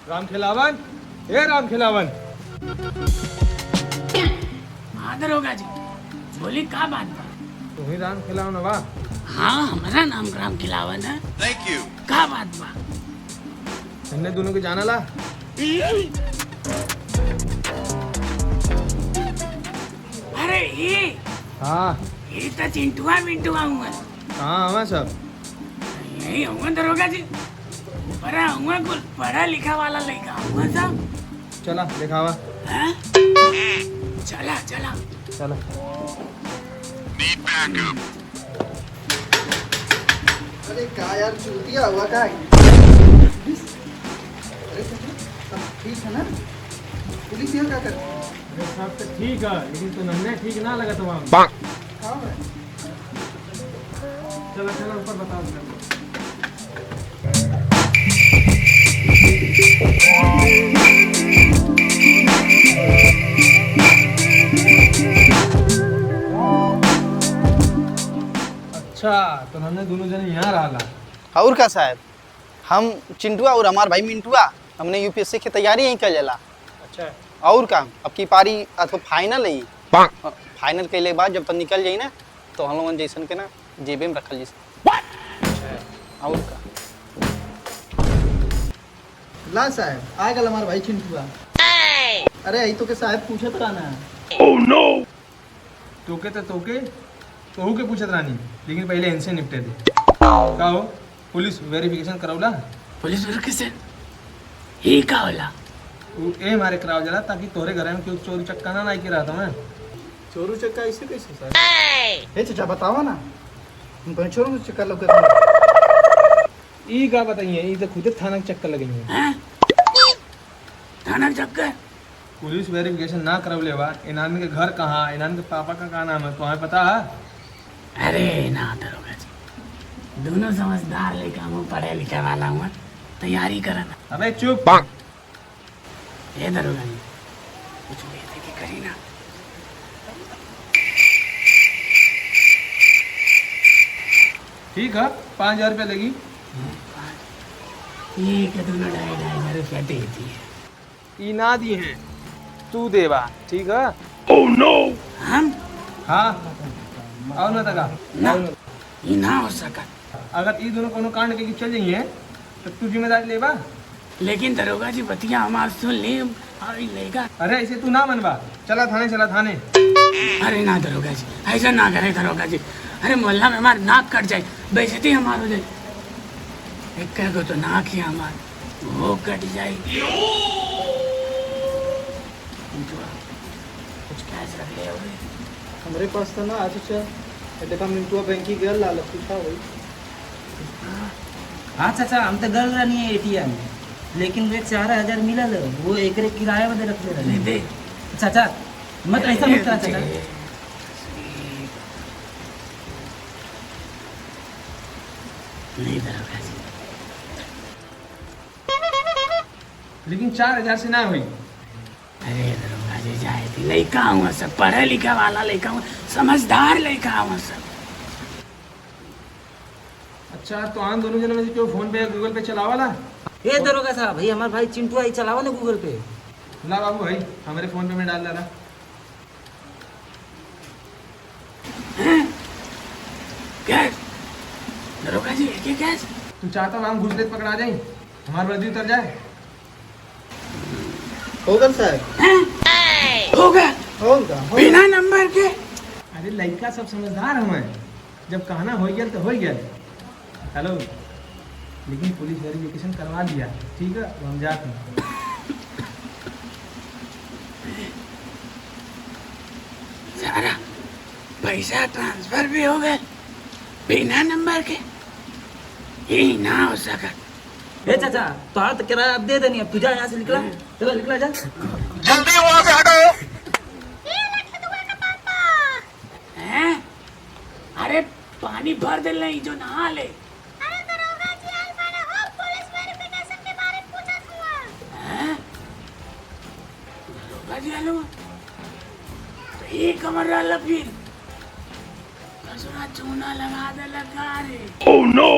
राम खिलावन, हे राम खिलावन। हाँ दरोगा जी, बोली का बात बा? तुम ही राम खिलावन बा? हाँ, हमारा नाम राम खिलावन है। Thank you. का बात बा? तुमने दोनों को जाना ला? अरे हाँ। ये तो चिंटुआ मिंटुआ हुआ। कहाँ हमें सब? यही हुआ दरोगा जी। पढ़ा हुआ कुल पढ़ा लिखा वाला लड़का हुआ सब। चला दिखावा। हाँ? चला चला चला। Need backup. अरे क्या यार चूतिया हुआ क्या? अरे सब ठीक है ना? पुलिस यहाँ क्या कर? अरे सब तो ठीक है, लेकिन तो नन्हे ठीक ना लगा तुम्हारा। हाँ भाई। चला चला ऊपर बताओ मेरे को। अच्छा, तो हमने दोनों जने यहाँ रहा। और का साहब, हम चिंटुआ और हमार भाई मिंटुआ हमने यूपीएससी की तैयारी यहीं कर लेला। अच्छा। और का अब की पारी अथवा फाइनल है। फाइनल के लिए बाद जब तक निकल जाई ना तो हम लोगन जैसन के ना जेबे में रखल जैसे। और का ला साहब आ गल हमार भाई चिंटुआ। अरे यही तो के साहब पूछत रहना। तोके तोहू के पूछत रानी, लेकिन पहले इनसे निपटे दे। का हो? पुलिस वेरिफिकेशन करौला? पुलिस वेरिफिकेशन ये का होला? ए मारे कराव जला ताकि तोरे घर में क्यों चोरी चक्का ना के रहा था मैं। चोरू चक्का ऐसे कैसे सर? ए चाचा बतावा ना, हम कहीं चोरू चक्का लग ई का बताइए, ई तो खुद थाना के चक्कर लगे हैं। हैं? थाना के चक्कर? पुलिस वेरिफिकेशन ना करवले बा। इनामी के घर कहाँ, इनामी के पापा का नाम है, तुम्हें पता है? अरे ना दरोगा जी, दोनों समझदार लड़का हूँ, पढ़े लिखे वाला हूँ, तैयारी करना। अबे चुप। ये दरोगा जी कुछ बेटे की करी ना। ठीक है, 5,000 रुपया लगी। ये के दोनों ढाई रुपया देती है। ई ना दी है, तू देवा, ठीक है? हम हाँ। और ना तका ना ये ना हो सका। अगर ई दोनों कोनो कांड के चल जाइए तो तू जिम्मेदारी लेबा। लेकिन दरोगा जी बतिया हमार सुन ले और लेगा। अरे ऐसे तू ना मनवा। चला थाने, चला थाने। अरे ना दरोगा जी, ऐसा ना करे दरोगा जी। अरे मोहल्ला में हमार नाक कट जाए, बेइज्जती हमार हो जाए। एक कह को तो नाक ही हमार वो कट जाए। कुछ कैश रख ले होगे? हमारे पास था ना आज से देखा मिंटुआ बैंक की गया लाल पूछा वही। हाँ चाचा, हम तो गल रही है एटीएम में, लेकिन वो 4,000 मिलल, वो एक किराया में रख ले रहे। दे चाचा मत ऐसा मत करा चाचा। नहीं दरोगा जी, लेकिन 4,000 से ना हुई। अरे दरोगा जी जाए थी, लड़का हूँ सब, पढ़े लिखा वाला लड़का हूँ, समझदार लड़का हूँ सब। अच्छा, तो आन दोनों जनों में से क्यों फोन पे गूगल पे चलावाला? ये दरोगा साहब, भाई हमारे भाई चिंटू आई चलावा ना गूगल पे। ला बाबू भाई, हमारे फोन पे में डाल डाला। कैश दरोगा जी, एक कैश। तू चाहता हूँ हम घुस लेते पकड़ा जाए, हमारी वर्दी उतर जाए? होगा साहब, होगा होगा बिना नंबर के। अरे लड़का सब समझदार हमें, जब कहना हो गया तो हो गया। हेलो, लेकिन पुलिस वेरिफिकेशन करवा दिया, ठीक है? तो हम जाते हैं। सारा पैसा ट्रांसफर भी हो गए बिना नंबर के। ये ना हो सका। ए चाचा, तो हाँ तो किराया अब दे देनी, अब तू जा यहाँ से निकला। चलो निकला जा। जल्दी वहां से हटो। हैं? अरे पानी भर दे ले जो नहा ले। हैं? दरोगा जी आलो। तो ये कमर रहा फिर। कसुरा चूना लगा दे लगा रे। Oh no!